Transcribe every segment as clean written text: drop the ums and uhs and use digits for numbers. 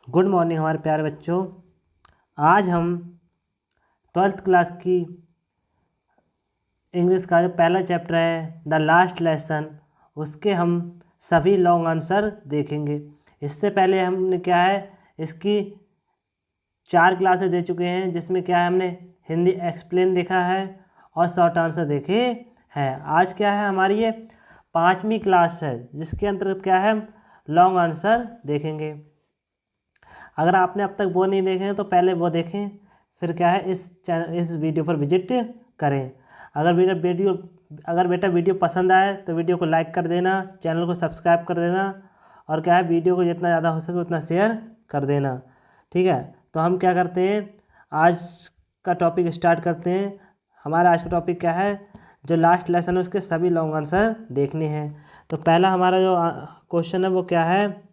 Good morning हमारे प्यारे बच्चों। आज हम 12th क्लास की इंग्लिश का जो पहला चैप्टर है द लास्ट लेसन, उसके हम सभी लॉन्ग आंसर देखेंगे। इससे पहले हमने क्या है, इसकी 4 क्लासेस दे चुके हैं, जिसमें क्या है हमने हिंदी एक्सप्लेन देखा है और शॉर्ट आंसर देखे हैं। आज क्या है, हमारी ये 5वीं क्लास है, जिसके अंतर्गत क्या है, लॉन्ग आंसर देखेंगे। अगर आपने अब तक वो नहीं देखे हैं तो पहले वो देखें, फिर क्या है इस वीडियो पर विजिट करें। अगर बेटा वीडियो पसंद आए तो वीडियो को लाइक कर देना, चैनल को सब्सक्राइब कर देना, और क्या है वीडियो को जितना ज़्यादा हो सके उतना शेयर कर देना। ठीक है, तो हम क्या करते हैं, आज का टॉपिक स्टार्ट करते हैं। हमारा आज का टॉपिक क्या है, जो लास्ट लेसन है उसके सभी लॉन्ग आंसर देखने हैं। तो पहला हमारा जो क्वेश्चन है वो क्या है,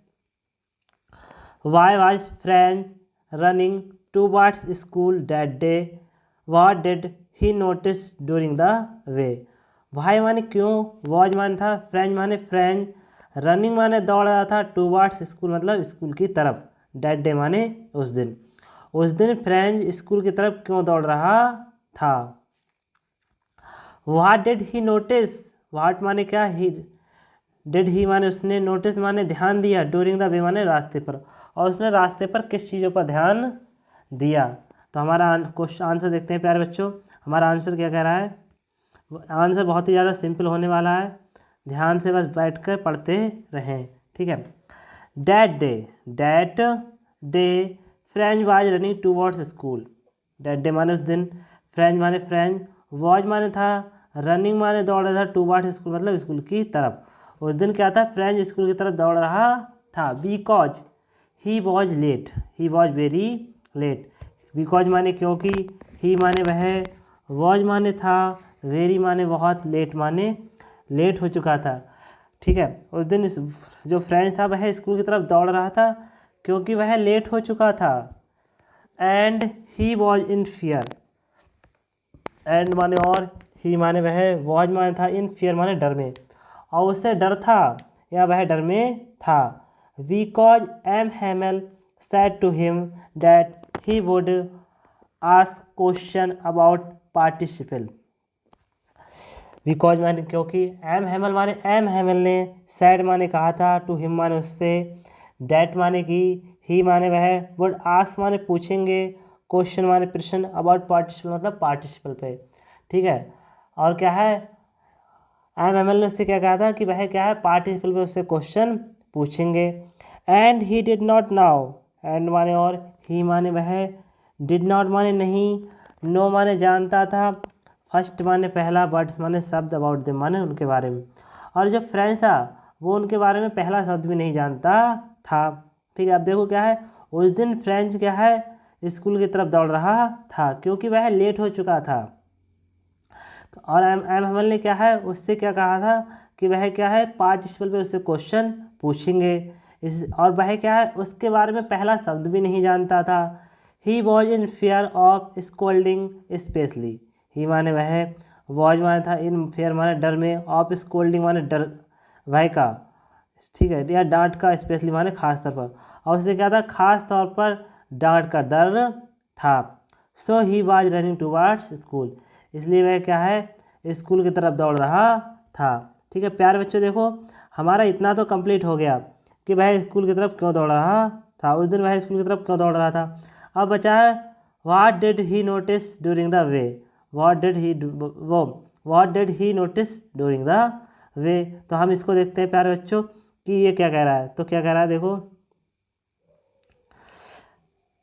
Why was Frank running towards school that day? What did he notice during the way? Why माने क्यों, was माने था, फ्रेंच माने फ्रेंच, रनिंग माने दौड़ रहा था, टूवर्ड्स स्कूल मतलब स्कूल की तरफ, डेट डे माने उस दिन फ्रेंच स्कूल की तरफ क्यों दौड़ रहा था। What did he notice, what माने क्या, ही डिड ही माने उसने, नोटिस माने ध्यान दिया, ड्यूरिंग द वे माने रास्ते पर, और उसने रास्ते पर किस चीज़ों पर ध्यान दिया। तो हमारा क्वेश्चन आंसर देखते हैं प्यारे बच्चों। हमारा आंसर क्या कह रहा है, आंसर बहुत ही ज़्यादा सिंपल होने वाला है, ध्यान से बस बैठकर पढ़ते रहें। ठीक है, that day French was running towards school. That day माने उस दिन, फ्रेंच माने फ्रेंच, वाज माने था, रनिंग माने दौड़ रहा था, टूवर्ड्स स्कूल मतलब स्कूल की तरफ। उस दिन क्या था, फ्रेंच स्कूल की तरफ दौड़ रहा था। Because he was late, he was very late. Because माने क्योंकि, ही माने वह, वॉज माने था, वेरी माने बहुत, लेट माने लेट हो चुका था। ठीक है, उस दिन जो फ्रेंच था वह स्कूल की तरफ दौड़ रहा था क्योंकि वह लेट हो चुका था। And he was in fear, and माने और, ही माने वह, वॉज माने था, इन फियर माने डर में, और उससे डर था या वह डर में था। Because M Hamel said to him that he would ask question about participle. Because माने क्योंकि, एम हैमल माने एम हैमल ने, सैड माने कहा था, टू हिम माने उससे, डैट माने कि, ही माने वह, वुड आस्क माने पूछेंगे, क्वेश्चन माने प्रश्न, अबाउट पार्टिसिपल मतलब पार्टिसिपल पे। ठीक है, और क्या है, एम हैमल ने उससे क्या कहा था कि वह क्या है, पार्टिसिपल पे उससे क्वेश्चन पूछेंगे। And he did not now, and माने और, ही माने वह, डिड नॉट माने नहीं, नो माने जानता था, फर्स्ट माने पहला, बट माने शब्द, अबाउट देम माने उनके बारे में। और जो फ्रेंच था वो उनके बारे में पहला शब्द भी नहीं जानता था। ठीक है, अब देखो क्या है, उस दिन फ्रेंच क्या है, स्कूल की तरफ दौड़ रहा था क्योंकि वह लेट हो चुका था। और एम हमल ने क्या है, उससे क्या कहा था कि वह क्या है, पार्टिसिपल पे उससे क्वेश्चन पूछेंगे। और वह क्या है, उसके बारे में पहला शब्द भी नहीं जानता था। He was in fear of scolding specially, he माने वह, वॉज माने था, इन फियर माने डर में, ऑफ स्कोल्डिंग माने डर वह का, ठीक है, या डांट का, स्पेशली माने खास तौर पर, और उससे क्या था, खास तौर पर डांट का डर था। So he was running towards school, इसलिए वह क्या है, स्कूल की तरफ दौड़ रहा था। ठीक है प्यारे बच्चों, देखो हमारा इतना तो कंप्लीट हो गया कि वह स्कूल की तरफ क्यों दौड़ रहा था, उस दिन वह स्कूल की तरफ क्यों दौड़ रहा था। अब बचा है what did he notice during the way, what did he notice during the way. तो हम इसको देखते हैं प्यारे बच्चों कि ये क्या कह रहा है। तो क्या कह रहा है, देखो,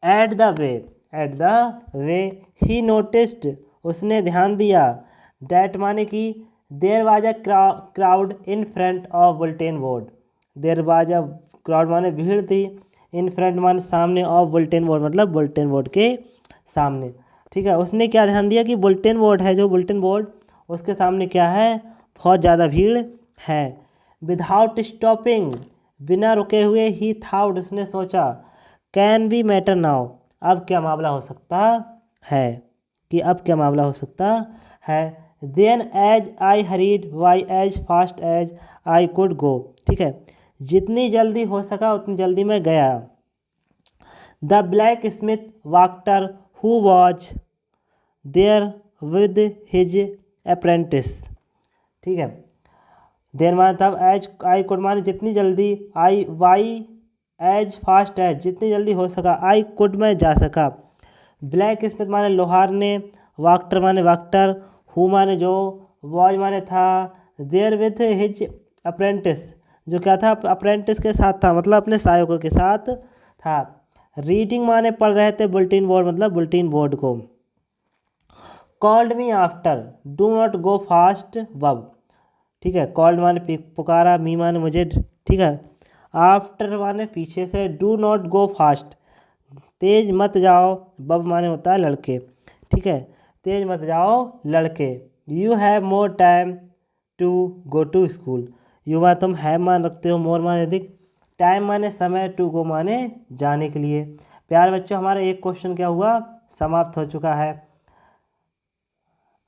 at the way he noticed, उसने ध्यान दिया, डैट माने कि, there was a crowd in front of bulletin board, there was a crowd माने भीड़ थी, इन फ्रंट माने सामने, ऑफ बुलेटिन बोर्ड मतलब बुलेटिन बोर्ड के सामने। ठीक है, उसने क्या ध्यान दिया कि बुलेटिन बोर्ड है, जो बुलेटिन बोर्ड उसके सामने क्या है, बहुत ज़्यादा भीड़ है। विदाउट स्टॉपिंग, बिना रुके हुए, ही थाउट उसने सोचा, कैन बी मैटर नाउ, अब क्या मामला हो सकता है, कि अब क्या मामला हो सकता है। Then as I hurried away as fast as I could go, ठीक है, जितनी जल्दी हो सका उतनी जल्दी मैं गया। The blacksmith Wachter who was there with his apprentice. ठीक है, देर माने तब, एज आई कुड माने जितनी जल्दी, आई वाई एज फास्ट एज जितनी जल्दी हो सका, आई कुड में जा सका, ब्लैक स्मिथ माने लोहार ने, वाक्टर माने वाक्टर, हु माने जो, वॉज माने था, देयर विथ हिज अप्रेंटिस जो क्या था, अप्रेंटिस के साथ था, मतलब अपने सहायकों के साथ था। रीडिंग माने पढ़ रहे थे बुलेटिन बोर्ड, मतलब बुलेटिन बोर्ड को। Called me after, do not go fast बब। ठीक है, कॉल्ड माने पुकारा, मी माने मुझे, ठीक है, आफ्टर माने पीछे से, डू नॉट गो फास्ट तेज मत जाओ, बब माने होता है लड़के। ठीक है, तेज मत जाओ लड़के। You have more time to go to school, you माने तुम हैव मान रखते हो, मोर माने अधिक, टाइम माने समय, टू गो माने जाने के लिए। प्यारे बच्चों, हमारा एक क्वेश्चन क्या हुआ, समाप्त हो चुका है।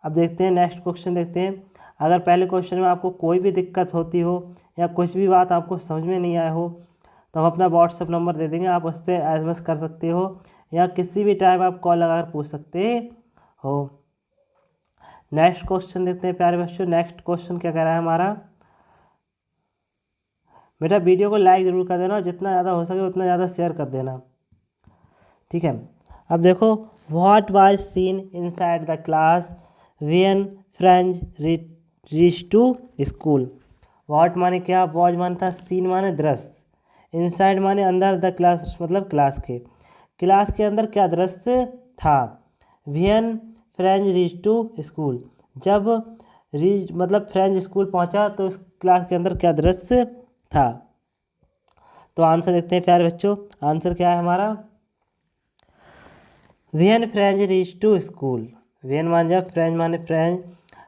अब देखते हैं नेक्स्ट क्वेश्चन देखते हैं। अगर पहले क्वेश्चन में आपको कोई भी दिक्कत होती हो या कुछ भी बात आपको समझ में नहीं आया हो तो हम अपना व्हाट्सएप नंबर दे देंगे, आप उस पर SMS कर सकते हो या किसी भी टाइम आप कॉल लगाकर पूछ सकते हो। नेक्स्ट क्वेश्चन देखते हैं प्यारे बच्चों। नेक्स्ट क्वेश्चन क्या कह रहा है हमारा, बेटा वीडियो को लाइक ज़रूर कर देना, जितना ज़्यादा हो सके उतना ज़्यादा शेयर कर देना। ठीक है, अब देखो, what was scene inside the class when Franz reach to school. What माने क्या, वॉज माने था, सीन माने दृश्य, इनसाइड माने अंदर, द क्लास मतलब क्लास के अंदर क्या दृश्य था। When Franz reach to school, जब रीच मतलब फ्रेंच स्कूल पहुंचा तो उस क्लास के अंदर क्या दृश्य था। तो आंसर देखते हैं प्यारे बच्चों, आंसर क्या है हमारा, when Franz reach to school, when माने जब, फ्रेंच माने फ्रेंच,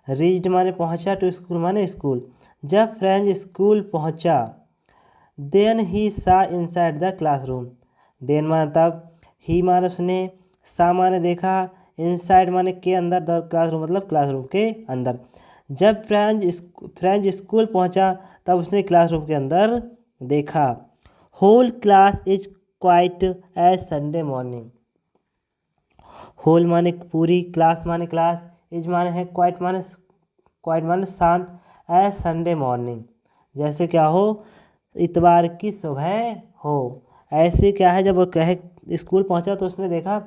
रीच्ड माने पहुंचा, टू स्कूल माने स्कूल, जब फ्रेंच स्कूल पहुंचा। Then he saw inside the classroom, then माने तब, ही माने उसने, सा माने देखा, इनसाइड माने के अंदर, द क्लासरूम मतलब क्लासरूम के अंदर। जब फ्रेंच स्कूल पहुंचा तब उसने क्लासरूम के अंदर देखा। Whole class is quiet as Sunday morning, whole माने पूरी, क्लास माने क्लास, इज माने है, क्वाइट माने शांत, एज संडे मॉर्निंग जैसे क्या हो, इतवार की सुबह हो। ऐसे क्या है, जब वो कहे स्कूल पहुंचा तो उसने देखा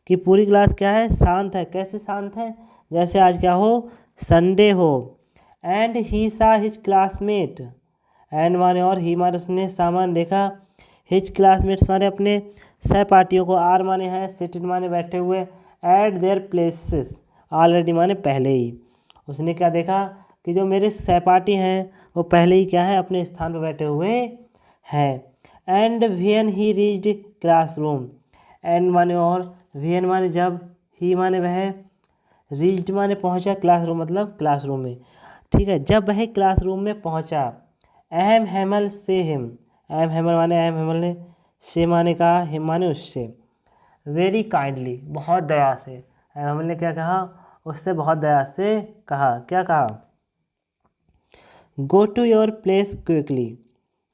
कि पूरी क्लास क्या है, शांत है। कैसे शांत है, जैसे आज क्या हो, संडे हो। एंड ही सा हिज क्लासमेट, एंड माने और, ही माने उसने, सामान देखा, हिज क्लासमेट्स माने अपने सहपाठियों को, आर माने है, सिटिंग माने बैठे हुए, एट देयर प्लेसेस ऑलरेडी माने पहले ही। उसने क्या देखा कि जो मेरे सहपाठी हैं वो पहले ही क्या है, अपने स्थान पर बैठे हुए हैं। And when he reached classroom, and माने और, व्हेन माने जब, ही माने वह, रीच्ड माने पहुंचा, क्लासरूम मतलब क्लासरूम में। ठीक है, जब वह क्लासरूम में पहुंचा। अहम हैमल से हिम, अहम हैमल माने अहम हैमल ने, से माने कहा, हिम माने उससे, वेरी काइंडली बहुत दया से। अहम हैमल ने क्या कहा, उससे बहुत दया से कहा, क्या कहा, go to your place quickly,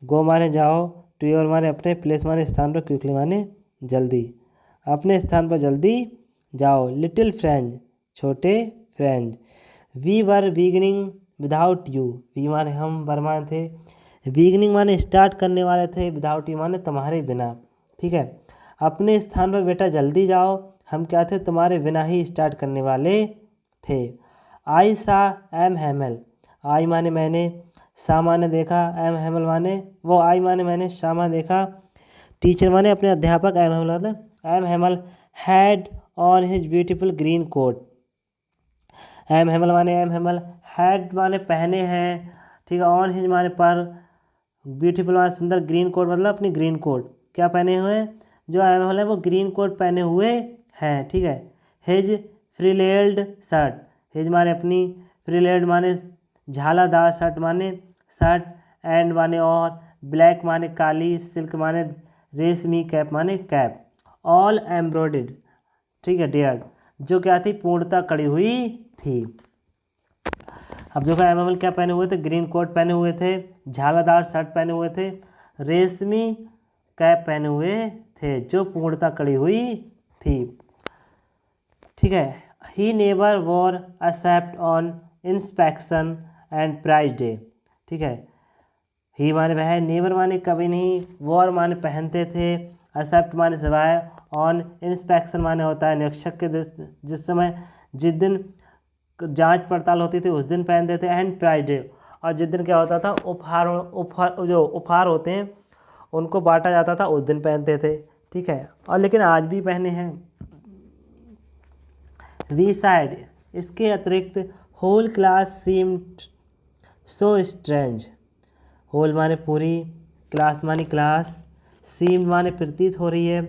go माने जाओ, टू योर माने अपने, प्लेस माने स्थान पर, क्विकली माने जल्दी, अपने स्थान पर जल्दी जाओ। लिटिल फ्रेंच छोटे Franz, we were beginning without you, we माने हम, वर माने थे, बिगिनिंग माने स्टार्ट करने वाले थे, विदाउट यू माने तुम्हारे बिना। ठीक है, अपने स्थान पर बेटा जल्दी जाओ, हम क्या थे, तुम्हारे बिना ही स्टार्ट करने वाले थे। आई सा एम हैमल, आई माने मैंने, सा माने देखा, एम हैमल माने वो, आई माने मैंने, सा माने देखा, टीचर माने अपने अध्यापक, एम हैमल मतलब, M Hamel had on his beautiful green coat, M Hamel माने, एम हैमल हैड माने पहने हैं, ठीक है, ऑन हिज माने पर, ब्यूटीफुल माने सुंदर, ग्रीन कोट मतलब अपनी ग्रीन कोट, क्या पहने हुए हैं, जो एम हैमल है वो ग्रीन कोट पहने हुए हैं। ठीक है, हिज फ्रीलेड शर्ट, हिज माने अपनी, फ्रीलेड माने झालादार, शर्ट माने शर्ट, एंड माने और, ब्लैक माने काली, सिल्क माने रेशमी, कैप माने कैप, ऑल एम्ब्रॉयडर्ड, ठीक है, डेयर जो क्या थी, पूर्णता कड़ी हुई थी। अब देखो एम क्या पहने हुए थे, ग्रीन कोट पहने हुए थे, झालादार शर्ट पहने हुए थे, रेशमी कैप पहने हुए थे, जो पूर्णता कड़ी हुई थी। ठीक है, he never wore except on inspection and prize day. ठीक है, ही माने वह, नेवर माने कभी नहीं, वॉर माने पहनते थे, एक्सेप्ट माने सिवाय, ऑन इंस्पेक्शन माने होता है निरीक्षक के जिस समय जिस दिन जांच पड़ताल होती थी उस दिन पहनते थे, एंड प्राइज डे, और जिस दिन क्या होता था जो उपहार होते हैं उनको बांटा जाता था उस दिन पहनते थे। ठीक है, और लेकिन आज भी पहने हैं। वी साइड, इसके अतिरिक्त whole class seemed so strange. Whole माने पूरी, क्लास माने क्लास, सीम माने प्रतीत हो रही है,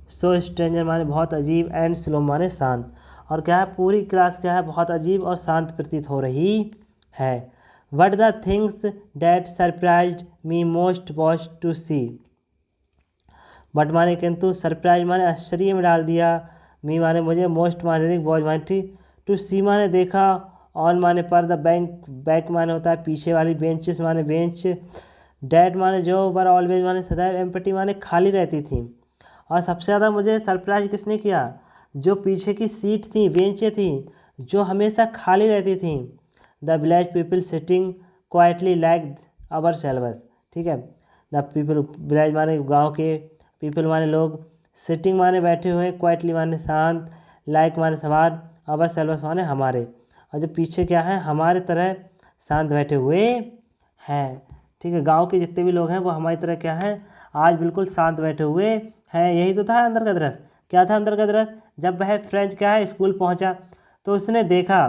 सो स्ट्रेंजर माने बहुत अजीब, एंड स्लो माने शांत। और क्या है, पूरी क्लास क्या है, बहुत अजीब और शांत प्रतीत हो रही है। What the things that surprised me most was to see. But माने किंतु, सरप्राइज माने आश्चर्य में डाल दिया, मी माने मुझे, मोस्ट माने वॉज माने टू सी माने देखा, ऑन माने पर, द बैक माने होता है पीछे वाली, बेंचेस माने बेंच, डैट माने जो, वर ऑलवेज माने सदैव, एम्प्टी माने खाली रहती थी। और सबसे ज़्यादा मुझे सरप्राइज किसने किया, जो पीछे की सीट थी, बेंचें थी, जो हमेशा खाली रहती थी। The village people sitting quietly like our selves. ठीक है, द पीपल, विलेज माने गाँव के, पीपल माने लोग, सिटिंग माने बैठे हुए, क्वाइटली माने शांत, लाइक माने सवार, अवर सेल्वस माने हमारे, और जो पीछे क्या है, हमारे तरह शांत बैठे हुए हैं। ठीक है, गांव के जितने भी लोग हैं वो हमारी तरह क्या है, आज बिल्कुल शांत बैठे हुए हैं। यही तो था अंदर का दृश्य। क्या था अंदर का दृश्य, जब वह फ्रेंच क्या है स्कूल पहुंचा तो उसने देखा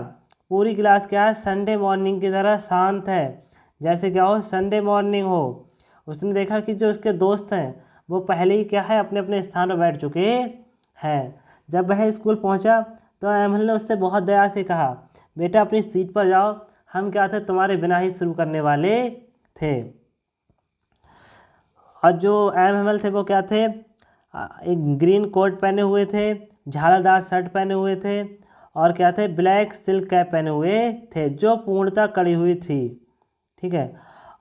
पूरी क्लास क्या है, संडे मॉर्निंग की तरह शांत है, जैसे क्या हो, संडे मॉर्निंग हो। उसने देखा कि जो उसके दोस्त हैं वो पहले ही क्या है, अपने अपने स्थान पर बैठ चुके हैं। जब वह स्कूल पहुंचा तो एमएल ने उससे बहुत दया से कहा, बेटा अपनी सीट पर जाओ, हम क्या थे, तुम्हारे बिना ही शुरू करने वाले थे। और जो एमएल थे वो क्या थे, एक ग्रीन कोट पहने हुए थे, झालरदार शर्ट पहने हुए थे, और क्या थे, ब्लैक सिल्क कैप पहने हुए थे, जो पूर्णता कड़ी हुई थी। ठीक है,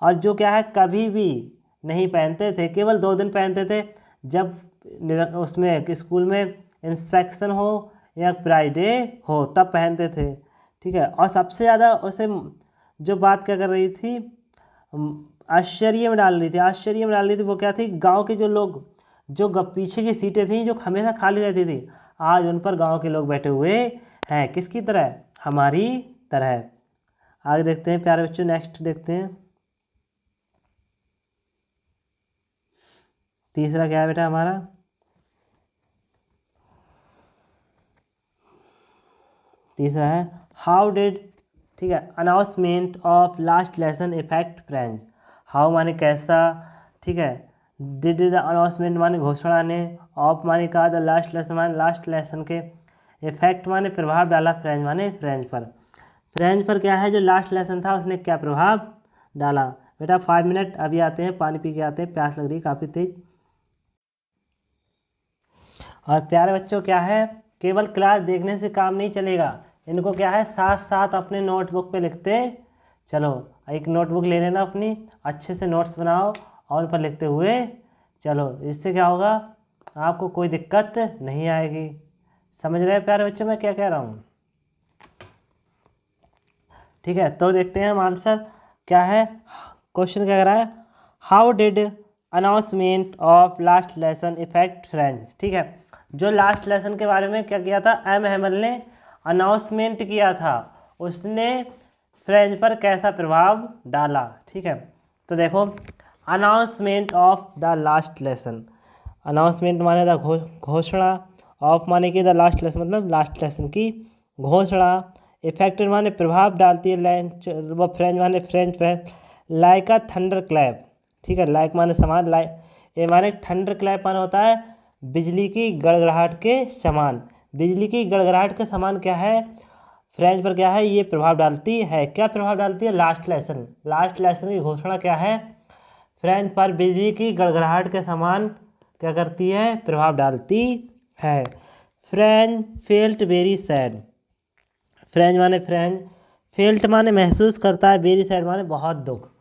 और जो क्या है, कभी भी नहीं पहनते थे, केवल 2 दिन पहनते थे, जब उसमें स्कूल में इंस्पेक्शन हो या प्राइज डे हो तब पहनते थे। ठीक है, और सबसे ज़्यादा उसे जो बात क्या कर रही थी, आश्चर्य में डाल रही थी, आश्चर्य में डाल रही थी, वो क्या थी, गांव के जो लोग, जो पीछे की सीटें थी जो हमेशा खाली रहती थी, आज उन पर गांव के लोग बैठे हुए हैं, किसकी तरह, हमारी तरह। आगे देखते हैं प्यारे बच्चों, नेक्स्ट देखते हैं। तीसरा क्या है बेटा हमारा, तीसरा है हाउ डिड, ठीक है, announcement of last lesson effect French. How माने कैसा, ठीक है, डिड द अनाउंसमेंट माने घोषणा ने, ऑफ माने कहा, द लास्ट लेसन माने लास्ट लेसन के, इफेक्ट माने प्रभाव डाला, फ्रेंच माने फ्रेंच पर। फ्रेंच पर क्या है, जो लास्ट लेसन था उसने क्या प्रभाव डाला। बेटा 5 मिनट अभी आते हैं, पानी पी के आते हैं, प्यास लग रही है काफ़ी तेज। और प्यारे बच्चों क्या है, केवल क्लास देखने से काम नहीं चलेगा, इनको क्या है, साथ साथ अपने नोटबुक पे लिखते चलो। एक नोटबुक ले लेना अपनी, अच्छे से नोट्स बनाओ और उन पर लिखते हुए चलो, इससे क्या होगा, आपको कोई दिक्कत नहीं आएगी। समझ रहे हैं प्यारे बच्चों मैं क्या कह रहा हूँ। ठीक है, तो देखते हैं हम आंसर क्या है। क्वेश्चन क्या कह रहा है, how did announcement of last lesson effect French. ठीक है, जो लास्ट लेसन के बारे में क्या किया था, एम हेमल ने अनाउंसमेंट किया था, उसने फ्रेंच पर कैसा प्रभाव डाला। ठीक है, तो देखो, announcement of the last lesson, announcement माने द घोषणा, ऑफ माने कि द लास्ट लेसन मतलब लास्ट लेसन की घोषणा, इफेक्टेड माने प्रभाव डालती है, वो फ्रेंच माने फ्रेंच पर, लाइक अ थंडर क्लैप। ठीक है, लाइक माने समान, लाइक ये माने थंडर क्लैप माने होता है बिजली की गड़गड़ाहट के समान। बिजली की गड़गड़ाहट के समान क्या है, फ्रेंच पर क्या है, ये प्रभाव डालती है। क्या प्रभाव डालती है, लास्ट लेसन, लास्ट लेसन की घोषणा क्या है, फ्रेंच पर बिजली की गड़गड़ाहट के समान क्या करती है, प्रभाव डालती है। French felt very sad, French माने फ्रेंच, फेल्ट माने महसूस करता है, वेरी सैड माने बहुत दुख।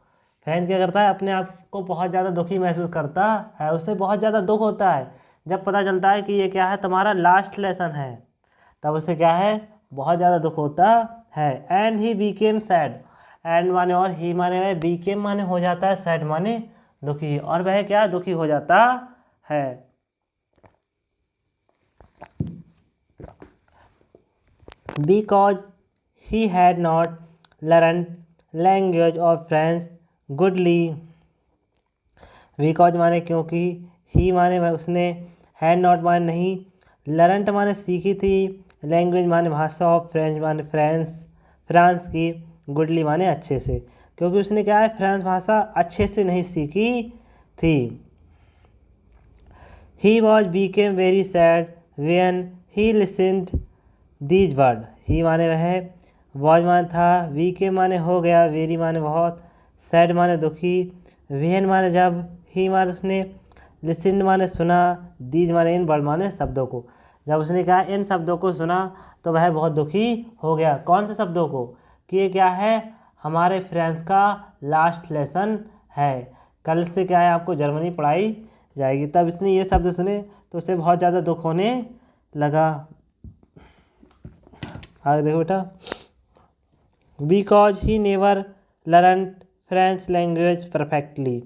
फ्रेंच क्या करता है, अपने आप को बहुत ज़्यादा दुखी महसूस करता है, उससे बहुत ज़्यादा दुख होता है जब पता चलता है कि ये क्या है, तुम्हारा लास्ट लेसन है, तब उसे क्या है, बहुत ज़्यादा दुख होता है। And he Beckham sad, and माने और, ही माने वह, बीकेम माने हो जाता है, सैड माने दुखी, और वह क्या दुखी हो जाता है। Because he had not learn language of French goodly, because माने क्योंकि, ही माने वह उसने, हैड नॉट माने नहीं, लर्नट माने सीखी थी, लैंग्वेज माने भाषा, ऑफ फ्रेंच माने फ्रांस की, गुडली माने अच्छे से, क्योंकि उसने क्या है, फ्रेंच भाषा अच्छे से नहीं सीखी थी। He was became very sad when he listened these word, he माने वह, वॉज माने था, बीकेम माने हो गया, वेरी माने बहुत, सैड माने दुखी, व्हेन माने जब, ही माने उसने, लिसन्ड माने सुना, दीज माने इन, वर्ड माने शब्दों को, जब उसने कहा इन शब्दों को सुना तो वह बहुत दुखी हो गया। कौन से शब्दों को, कि ये क्या है, हमारे फ्रेंच का लास्ट लेसन है, कल से क्या है आपको जर्मनी पढ़ाई जाएगी। तब इसने ये शब्द सुने तो उसे बहुत ज़्यादा दुख होने लगा। आगे देखो बेटा, because he never learn French language perfectly,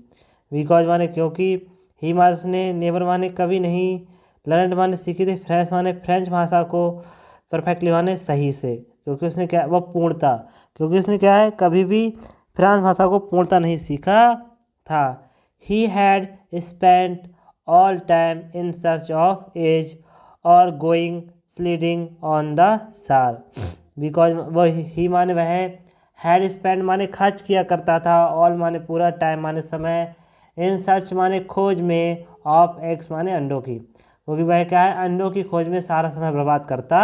because माने क्योंकि, ही माने उसने, नेवर माने कभी नहीं, लर्न माने सीखी थी, फ्रेंच माने फ्रेंच भाषा को, परफेक्टली माने सही से, क्योंकि उसने क्या, वो पूर्णता, क्योंकि उसने क्या है, कभी भी फ्रांस भाषा को पूर्णता नहीं सीखा था। He had spent all time in search of eggs और going sliding on the Saar, because वो, ही माने वह, हैड स्पेंड माने खर्च किया करता था, ऑल माने पूरा, टाइम माने समय, इन सर्च माने खोज में, ऑफ एग्स माने अंडों की, क्योंकि वह क्या है, अंडों की खोज में सारा समय बर्बाद करता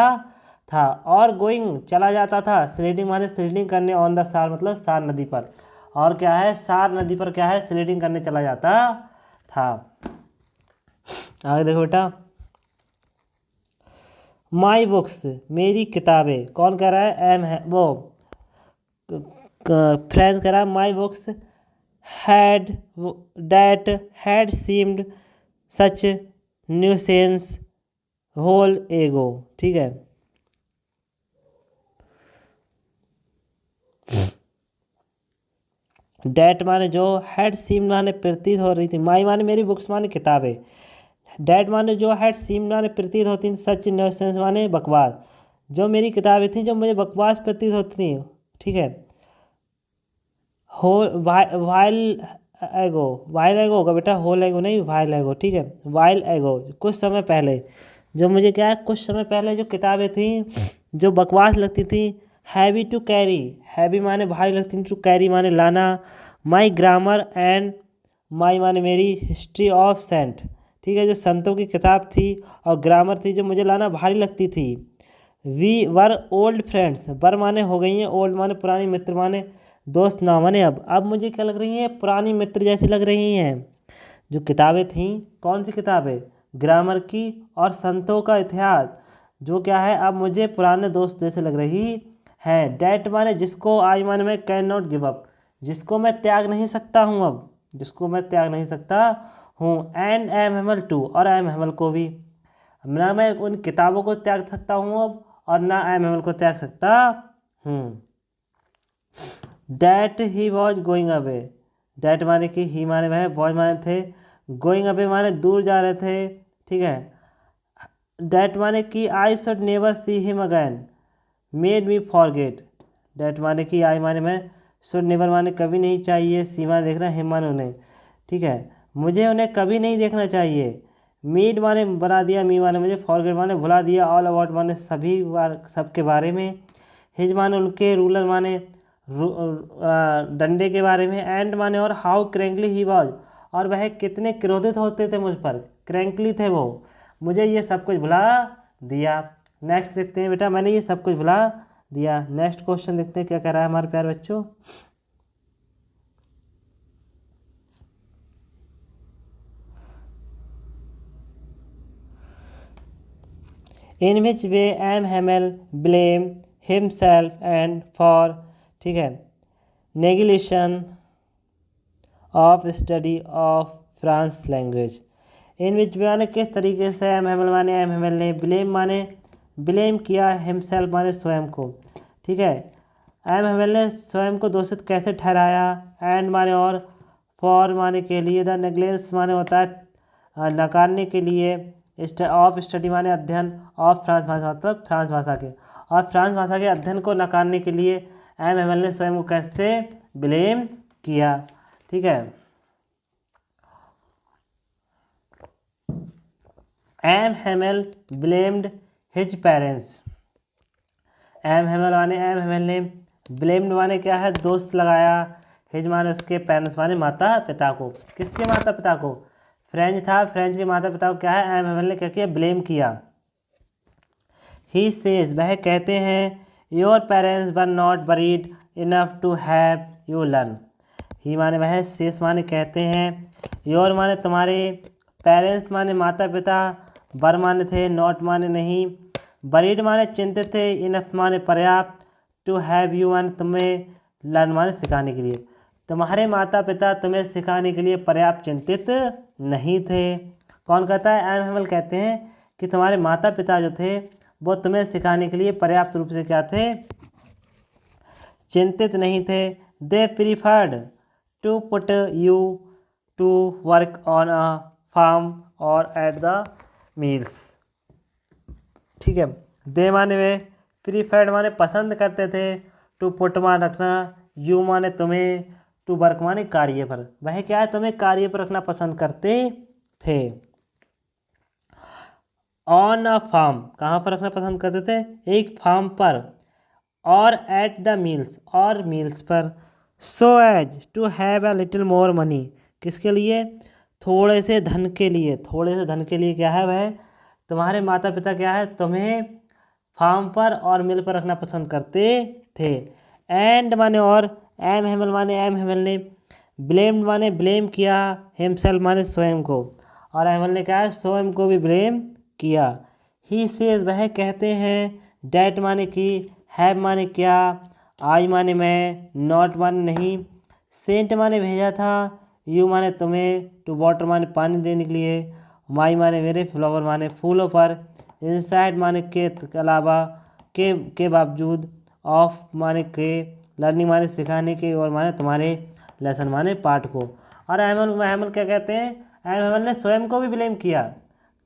था, और गोइंग चला जाता था, स्लीडिंग माने स्लीडिंग करने, ऑन द सार मतलब सार नदी पर, और क्या है, सार नदी पर क्या है, स्लीडिंग करने चला जाता था। आगे देखो बेटा, माई बुक्स मेरी किताबें, कौन कह रहा है, एम है वो, फ्रेंच कह रहा है, my books had that had seemed such nuisance while ago, ठीक है। डैट माने जो, हैड सीम माने प्रतीत हो रही थी, माई माने मेरी, बुक्स माने किताबें, डैट माने जो, हैड सीम माने प्रतीत होती थी, सच न्यूसेंस माने बकवास, जो मेरी किताबें थी जो मुझे बकवास प्रतीत होती थी, ठीक है। हो वाइल एगो, वाइल एगो होगा बेटा, होल एगो नहीं, वाइल एगो, ठीक है, वाइल एगो कुछ समय पहले, जो मुझे क्या है, कुछ समय पहले जो किताबें थी जो बकवास लगती थी, हैवी टू कैरी, हैवी माने भारी लगती थी, टू कैरी माने लाना, माई ग्रामर एंड, माई माने मेरी, हिस्ट्री ऑफ सेंट, ठीक है, जो संतों की किताब थी और ग्रामर थी जो मुझे लाना भारी लगती थी। वी वर ओल्ड फ्रेंड्स, वर माने हो गई हैं, ओल्ड माने पुरानी, मित्र माने दोस्त ना माने, अब मुझे क्या लग रही हैं, पुरानी मित्र जैसी लग रही हैं। जो किताबें थीं, कौन सी किताबें, ग्रामर की और संतों का इतिहास, जो क्या है, अब मुझे पुराने दोस्त जैसे लग रही है। डैट माने जिसको, आई माने मैं, कैन नॉट गिव अप, जिसको मैं त्याग नहीं सकता हूँ, अब जिसको मैं त्याग नहीं सकता हूँ, एंड एम हेमल टू, और एम हेमल को भी, ना मैं उन किताबों को त्याग सकता हूँ अब, और ना एम हेमल को त्याग सकता हूँ। That he was going away, that माने कि, ही माने वह, वॉज माने थे, गोइंग अवे माने दूर जा रहे थे, ठीक है। डैट माने कि, I should never see him again, made me forget, that माने कि, आई माने मैं, शुड नेवर माने कभी नहीं चाहिए, सी माने देखना, हिम माने उन्हें, ठीक है, मुझे उन्हें कभी नहीं देखना चाहिए, मेड माने बना दिया, मी माने मुझे, फॉरगेट माने भुला दिया, ऑल अबाउट माने सभी सबके बारे में, हिज माने उनके, रूलर माने डंडे के बारे में, एंड माने और, हाउ क्रैंकली ही वॉज, और वह कितने क्रोधित होते थे मुझ पर, क्रैंकली थे वो, मुझे ये सब कुछ भुला दिया। नेक्स्ट देखते हैं बेटा, मैंने ये सब कुछ भुला दिया। नेक्स्ट क्वेश्चन देखते हैं क्या कह रहा है हमारे प्यारे बच्चों। In which way M Hamel blame himself and for, ठीक है, neglection of study of France language, in which माने किस तरीके से एम हेमल माने एम हेमल ने ब्लेम माने ब्लेम किया हिमसेल्फ माने स्वयं को। ठीक है, एम हेमल ने स्वयं को दोषित कैसे ठहराया। एंड माने और, फॉर माने के लिए, द नेग्लेंस माने होता है नकारने के लिए, ऑफ स्टडी माने अध्ययन, ऑफ फ्रांस भाषा मतलब फ्रांस भाषा के, और फ्रांस भाषा के अध्ययन को नकारने के लिए एम हेमल ने स्वयं को कैसे ब्लेम किया। ठीक है, M Hamel blamed his parents. M Hamel माने एम हेमल ने ब्लेम्ड माने क्या है दोष लगाया, हिज माने उसके, पेरेंट्स माने माता पिता को। किसके माता पिता को? फ्रेंच था, फ्रेंच के माता पिता को क्या है एम हेमल ने क्या किया ब्लेम किया। ही सेज वह कहते हैं, your parents were not worried enough to have you learn. He माने वह, सेज माने कहते हैं, योर माने तुम्हारे, पेरेंट्स माने माता पिता, वर माने थे, नॉट माने नहीं, बरीड माने चिंतित थे, इनफ माने पर्याप्त, टू हैव यू माने तुम्हें, लर्न माने सिखाने के लिए। तुम्हारे माता पिता तुम्हें सिखाने के लिए पर्याप्त चिंतित नहीं थे। कौन कहता है? एम हेमल कहते हैं कि तुम्हारे माता पिता जो थे वो तुम्हें सिखाने के लिए पर्याप्त रूप से क्या थे? चिंतित नहीं थे। They preferred to put you to work on a farm और एट द मील्स। ठीक है, दे माने वे, प्रीफर्ड माने पसंद करते थे, टू पुट माने रखना, यू माने तुम्हें, टू वर्क माने कार्य पर। वह क्या है तुम्हें कार्य पर रखना पसंद करते थे। ऑन अ फार्म कहाँ पर रखना पसंद करते थे? एक फार्म पर। और एट द मील्स और मील्स पर। So as to have a little more money किसके लिए? थोड़े से धन के लिए। थोड़े से धन के लिए क्या है वह तुम्हारे माता पिता क्या है तुम्हें फार्म पर और मिल पर रखना पसंद करते थे। एंड माने और, एम हेमल माने एम हेमल ने ब्लेम्ड माने ब्लेम किया, हिमसेल्फ माने स्वयं को, और हेमल ने क्या है स्वयं को भी ब्लेम किया। ही सेज वह कहते हैं, डैट माने कि, हैव माने क्या, आई माने मैं, नॉट माने नहीं, सेंट माने भेजा था, यू माने तुम्हें, टू वाटर माने पानी देने के लिए, माई माने मेरे, फ्लावर माने फूलों पर, इनसाइड माने के अलावा, के बावजूद, ऑफ माने के, लर्निंग माने सिखाने के, और माने तुम्हारे, लेसन माने पाठ को। और अहमल क्या कहते हैं? अहमल ने स्वयं को भी ब्लेम किया।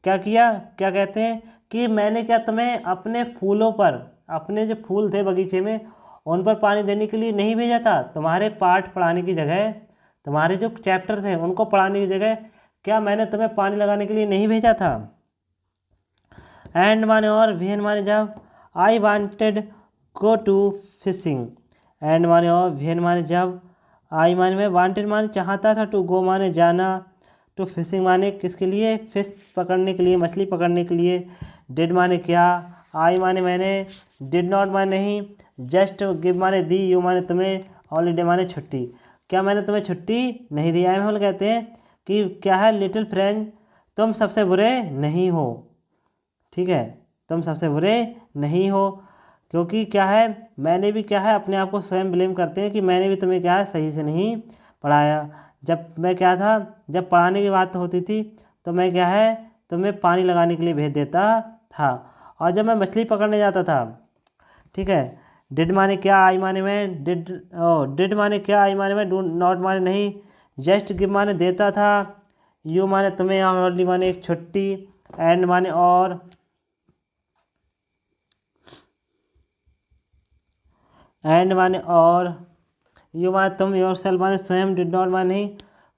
क्या किया? क्या कहते हैं कि मैंने क्या तुम्हें अपने फूलों पर, अपने जो फूल थे बगीचे में उन पर पानी देने के लिए नहीं भेजा था? तुम्हारे पाठ पढ़ाने की जगह, तुम्हारे जो चैप्टर थे उनको पढ़ाने की जगह क्या मैंने तुम्हें पानी लगाने के लिए नहीं भेजा था? एंड माने और, वेन माने जब, I wanted go to fishing. And माने और, वेन माने जब, आई माने मैं, वांटेड माने चाहता था, टू गो माने जाना, टू फिशिंग माने किसके लिए? फिश पकड़ने के लिए, मछली पकड़ने के लिए, डिड माने क्या, आई माने मैंने, डिड नॉट माने नहीं, जस्ट गिव माने दी, यू माने तुम्हें, हॉलीडे माने छुट्टी। क्या मैंने तुम्हें छुट्टी नहीं दी? आई हम कहते हैं कि क्या है लिटिल फ्रेंड तुम सबसे बुरे नहीं हो। ठीक है, तुम सबसे बुरे नहीं हो, क्योंकि क्या है मैंने भी क्या है अपने आप को स्वयं ब्लेम करते हैं कि मैंने भी तुम्हें क्या है सही से नहीं पढ़ाया। जब मैं क्या था, जब पढ़ाने की बात होती थी तो मैं क्या है तुम्हें पानी लगाने के लिए भेज देता था, और जब मैं मछली पकड़ने जाता था, ठीक है, डिड माने क्या, आई माने मैं, डिड माने क्या, आई माने मैं, डू नॉट माने नहीं, जस्ट गिव माने देता था, यू माने तुम्हें, और माने एक छुट्टी, एंड माने और, एंड माने और, यू माने तुम, योर सेल्फ माने स्वयं, डिड नॉट माने नहीं,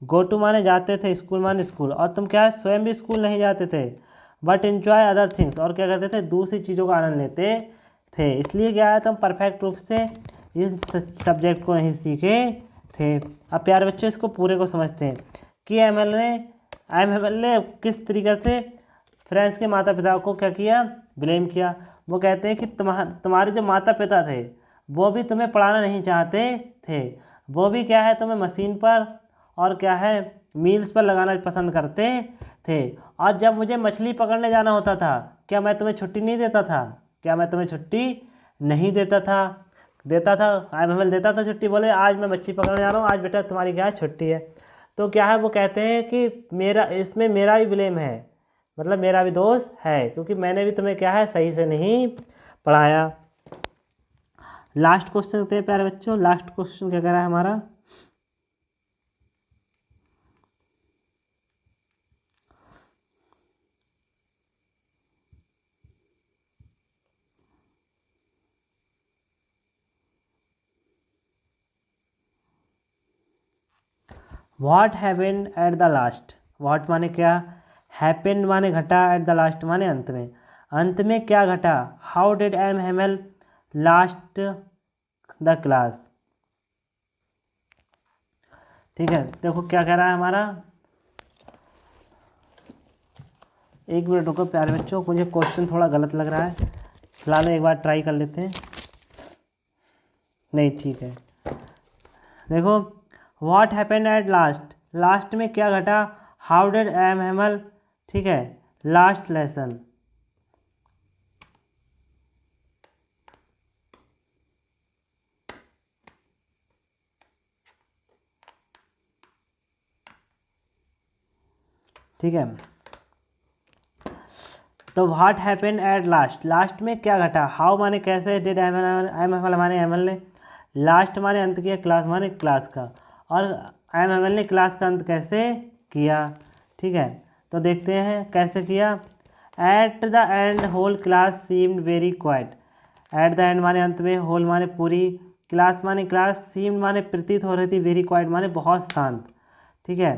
गो टू माने जाते थे, स्कूल माने स्कूल, और तुम क्या है स्वयं भी स्कूल नहीं जाते थे, बट एंजॉय अदर थिंग्स और क्या करते थे दूसरी चीज़ों का आनंद लेते थे। इसलिए क्या है तुम परफेक्ट रूप से इस सब्जेक्ट को नहीं सीखे थे। अब प्यारे बच्चों इसको पूरे को समझते हैं कि एम एल ने किस तरीके से फ्रेंड्स के माता पिता को क्या किया, ब्लेम किया। वो कहते हैं कि तुम्हारे जो माता पिता थे वो भी तुम्हें पढ़ाना नहीं चाहते थे, वो भी क्या है तुम्हें मशीन पर और क्या है मील्स पर लगाना पसंद करते थे। और जब मुझे मछली पकड़ने जाना होता था क्या मैं तुम्हें छुट्टी नहीं देता था? क्या मैं तुम्हें छुट्टी नहीं देता था? देता था, आई एम देता था छुट्टी, बोले आज मैं मछली पकड़ने जा रहा हूँ, आज बेटा तुम्हारी क्या है छुट्टी है। तो क्या है, वो कहते हैं कि मेरा इसमें मेरा भी ब्लेम है, मतलब मेरा भी दोष है, क्योंकि मैंने भी तुम्हें क्या है सही से नहीं पढ़ाया। लास्ट क्वेश्चन देखते हैं प्यारे बच्चों। लास्ट क्वेश्चन क्या कह रहा है हमारा, what happened at the last. What माने क्या, हैपेंड माने घटा, एट द लास्ट माने अंत में। अंत में क्या घटा, how did M Hamel last the class. ठीक है, देखो क्या कह रहा है हमारा, एक मिनट रुको प्यारे बच्चों, मुझे क्वेश्चन थोड़ा गलत लग रहा है, फिलहाल एक बार ट्राई कर लेते हैं। नहीं ठीक है, देखो what happened at last, last में क्या घटा, हाउ डिड एम हेमल, ठीक है, लास्ट लेसन। ठीक है, तो what happened at last, last में क्या घटा, हाउ माने कैसे, डिड एम हेमल माने एमल ने, लास्ट माने अंत किया, क्लास माने क्लास का, और एम एमएल ने क्लास का अंत कैसे किया। ठीक है, तो देखते हैं कैसे किया। At the end whole class seemed very quiet. At the end माने अंत में, होल माने पूरी, क्लास माने क्लास, सीम्ड माने प्रतीत हो रही थी, वेरी क्वाइट माने बहुत शांत। ठीक है,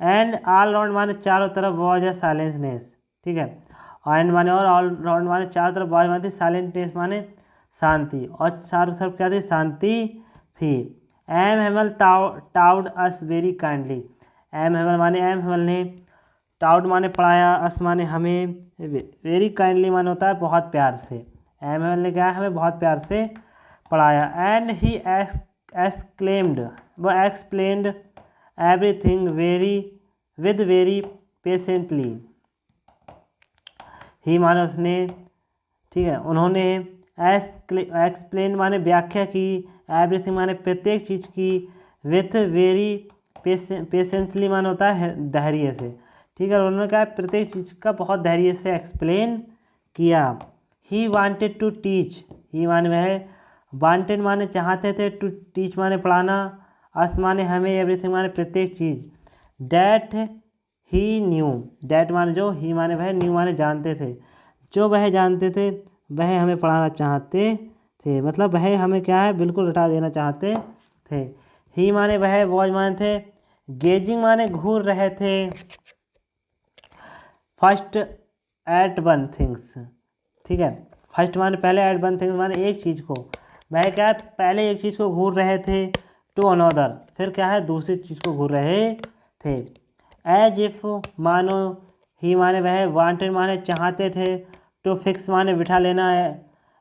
एंड ऑल राउंड माने चारों तरफ, वॉज अ साइलेंसनेस। ठीक है, एंड माने और ऑल राउंड माने चारों तरफ, वॉज माने साइलेंटनेस माने शांति, और चारों तरफ क्या थी, शांति थी। M Hamel taught us very kindly. M Hamel माने एम हेमल ने, टाउड माने पढ़ाया, अस माने हमें, वेरी काइंडली माने होता है बहुत प्यार से। एम हेमल ने क्या है, हमें बहुत प्यार से पढ़ाया। एंड ही एक्सक्लेम्ड, वो explained everything very with very patiently. He माने उसने, ठीक है, उन्होंने, एक्सप्लेन माने व्याख्या की, एवरीथिंग माने प्रत्येक चीज़ की, विथ वेरी पेशेंटली माने होता है धैर्य से। ठीक है, उन्होंने कहा प्रत्येक चीज़ का बहुत धैर्य से एक्सप्लेन किया। ही वांटेड टू टीच, ही माने वह, वांटेड माने चाहते थे, टू टीच माने पढ़ाना, अस माने हमें, एवरीथिंग माने प्रत्येक चीज़, डैट ही न्यू, डैट माने जो, ही माने वह, न्यू माने जानते थे, जो वह जानते थे वह हमें पढ़ाना चाहते थे, मतलब वह हमें क्या है बिल्कुल हटा देना चाहते थे। ही माने वह, वॉज माने थे, गेजिंग माने घूर रहे थे, फर्स्ट एट वन थिंग्स। ठीक है, फर्स्ट माने पहले, एट वन थिंग्स माने एक चीज़ को, वह क्या है पहले एक चीज़ को घूर रहे थे, टू अनदर फिर क्या है दूसरी चीज़ को घूर रहे थे। एज इफ मानो, ही माने वह, वांटेड माने चाहते थे, टू फिक्स माने बिठा लेना है,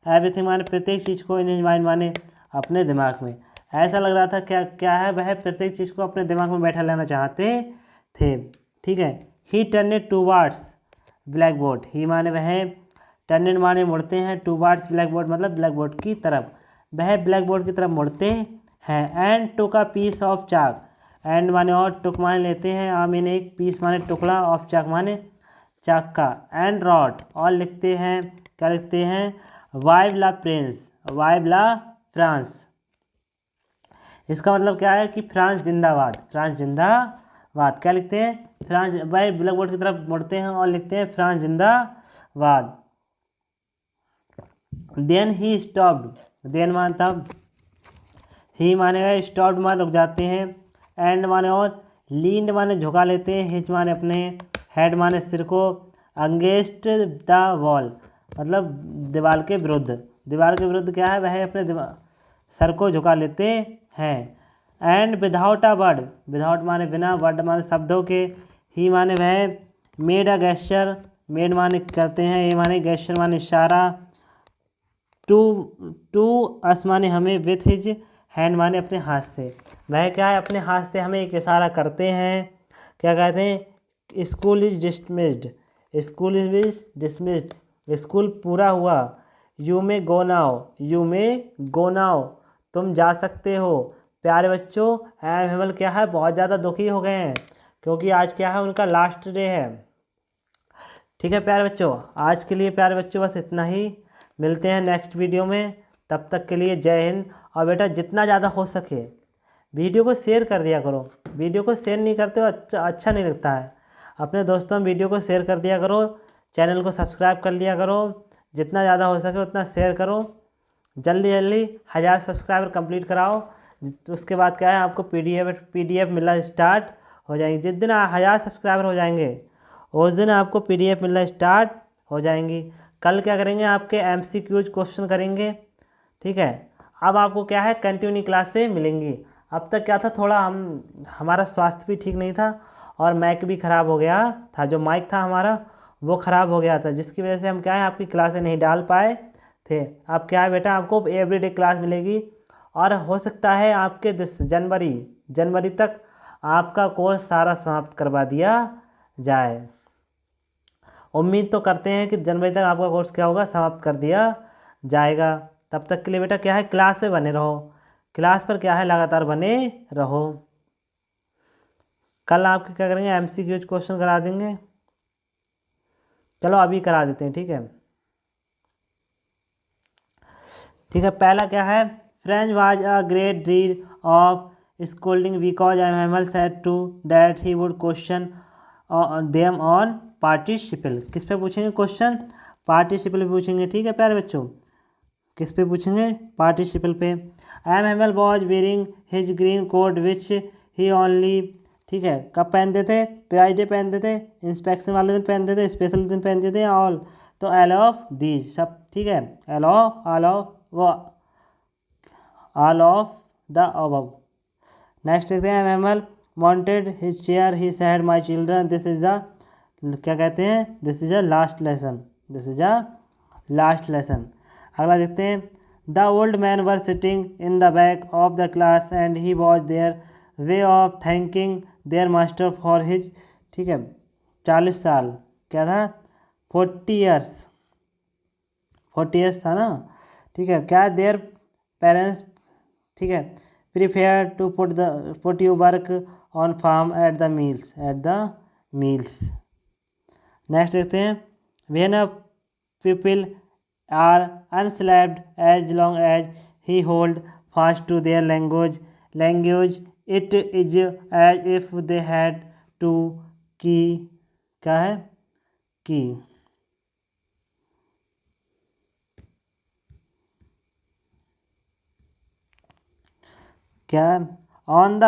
एवरीथिंग माने प्रत्येक चीज़ को, इन हिज माइंड माने अपने दिमाग में। ऐसा लग रहा था क्या क्या है, वह प्रत्येक चीज़ को अपने दिमाग में बैठा लेना चाहते थे। ठीक है, he turned towards blackboard, he माने वह, टर्नेड माने मुड़ते हैं, टूवार्ड्स ब्लैक बोर्ड मतलब ब्लैक बोर्ड की तरफ, वह ब्लैक बोर्ड की तरफ मुड़ते हैं। And took a piece of chalk, and माने और, टुक माने लेते हैं, आई मीन एक, पीस माने टुकड़ा, ऑफ चाक माने चाक का, एंड रॉट और लिखते हैं, क्या लिखते हैं, वाइव ला प्रिंस, वाइव ला फ्रांस। इसका मतलब क्या है कि फ्रांस जिंदाबाद, फ्रांस जिंदाबाद। क्या लिखते हैं, फ्रांस, भाई ब्लैक बोर्ड की तरफ मुड़ते हैं और लिखते हैं फ्रांस जिंदाबाद। देन ही स्टॉप्ड, देन माने तब, ही माने स्टॉप्ड माने रुक जाते हैं, एंड माने और, लीन्ड माने झुका लेते हैं, हिच माने अपने, हेड माने सिर को, अगेंस्ट द वॉल मतलब दीवार के विरुद्ध, दीवार के विरुद्ध क्या है वह अपने सर को झुका लेते हैं। And without a word, without माने बिना, वर्ड माने शब्दों के, ही माने वह, मेड अ गेस्चर, मेड माने करते हैं, ये माने गेस्चर माने इशारा, टू टू अस माने हमें, विथ हिज हैंड माने अपने हाथ से, वह क्या है अपने हाथ से हमें एक इशारा करते हैं। क्या कहते हैं, school is dismissed, school is dismissed, school पूरा हुआ। You may go now, you may go now तुम जा सकते हो, प्यारे बच्चों, एम हेमल क्या है, बहुत ज़्यादा दुखी हो गए हैं क्योंकि आज क्या है, उनका लास्ट डे है। ठीक है प्यारे बच्चों, आज के लिए प्यारे बच्चों बस इतना ही। मिलते हैं नेक्स्ट वीडियो में, तब तक के लिए जय हिंद। और बेटा जितना ज़्यादा हो सके वीडियो को शेयर कर दिया करो। वीडियो को शेयर नहीं करते हो अच्छा नहीं लगता है। अपने दोस्तों में वीडियो को शेयर कर दिया करो, चैनल को सब्सक्राइब कर लिया करो, जितना ज़्यादा हो सके उतना शेयर करो। जल्दी जल्दी 1000 सब्सक्राइबर कंप्लीट कराओ। तो उसके बाद क्या है, आपको पीडीएफ मिलना स्टार्ट हो जाएंगे। जिस दिन 1000 सब्सक्राइबर हो जाएंगे उस दिन आपको पीडीएफ मिलना स्टार्ट हो जाएंगी। कल क्या करेंगे, आपके एमसीक्यूज क्वेश्चन करेंगे। ठीक है, अब आपको क्या है, कंटिन्यू क्लास से मिलेंगी। अब तक क्या था, थोड़ा हमारा स्वास्थ्य भी ठीक नहीं था और माइक भी ख़राब हो गया था। जो माइक था हमारा वो ख़राब हो गया था, जिसकी वजह से हम क्या है, आपकी क्लासें नहीं डाल पाए थे। अब क्या है बेटा, आपको एवरीडे क्लास मिलेगी और हो सकता है आपके जनवरी तक आपका कोर्स सारा समाप्त करवा दिया जाए। उम्मीद तो करते हैं कि जनवरी तक आपका कोर्स क्या होगा, समाप्त कर दिया जाएगा। तब तक के लिए बेटा क्या है, क्लास पे बने रहो। क्लास पर क्या है, लगातार बने रहो। कल आपके क्या करेंगे, एमसीक्यूज क्वेश्चन करा देंगे। चलो अभी करा देते हैं, ठीक है। ठीक है, पहला क्या है, Franz was a great deal of scolding because I Hamel said to that he would question them on participle. किस पे पूछेंगे क्वेश्चन, पार्टिसिपल पे पूछेंगे। ठीक है प्यारे बच्चों, किस पे पूछेंगे, पार्टिसिपल पे। M Hamel was wearing his green coat which he only, ठीक है, कब पहनते थे, प्राइज डे पहनते थे, इंस्पेक्शन वाले दिन पहनते थे, स्पेशल दिन पहनते थे, ऑल। तो एल ऑफ दीज सब, ठीक है, all of the above. Next देखते हैं, M Hamel wanted his chair he said my children this is the, क्या कहते हैं, this is a last lesson, this is a last lesson. अगला देखते हैं, the old man were sitting in the back of the class and he was there way of thanking there master for his, ठीक है, 40 साल, क्या था, 40 years था ना। ठीक है, क्या देयर पेरेंट्स, ठीक है, prefer to put you work on farm at the meals. Next देखते हैं, when a people are enslaved as long as he hold fast to their language it is as if they had to की, क्या है, की, क्या, on the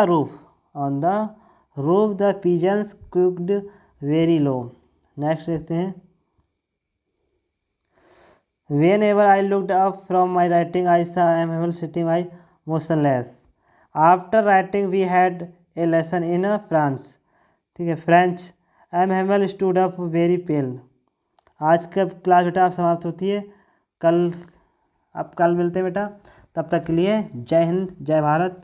roof the pigeons cooked very low। Next देखते हैं, whenever I looked up from my writing I saw M. Hamel sitting I motionless। after writing we had a lesson in France, ठीक है, French. M Hamel stood up very pale. आज का class बेटा आप समाप्त होती है। कल मिलते हैं बेटा, तब तक के लिए जय हिंद, जय भारत।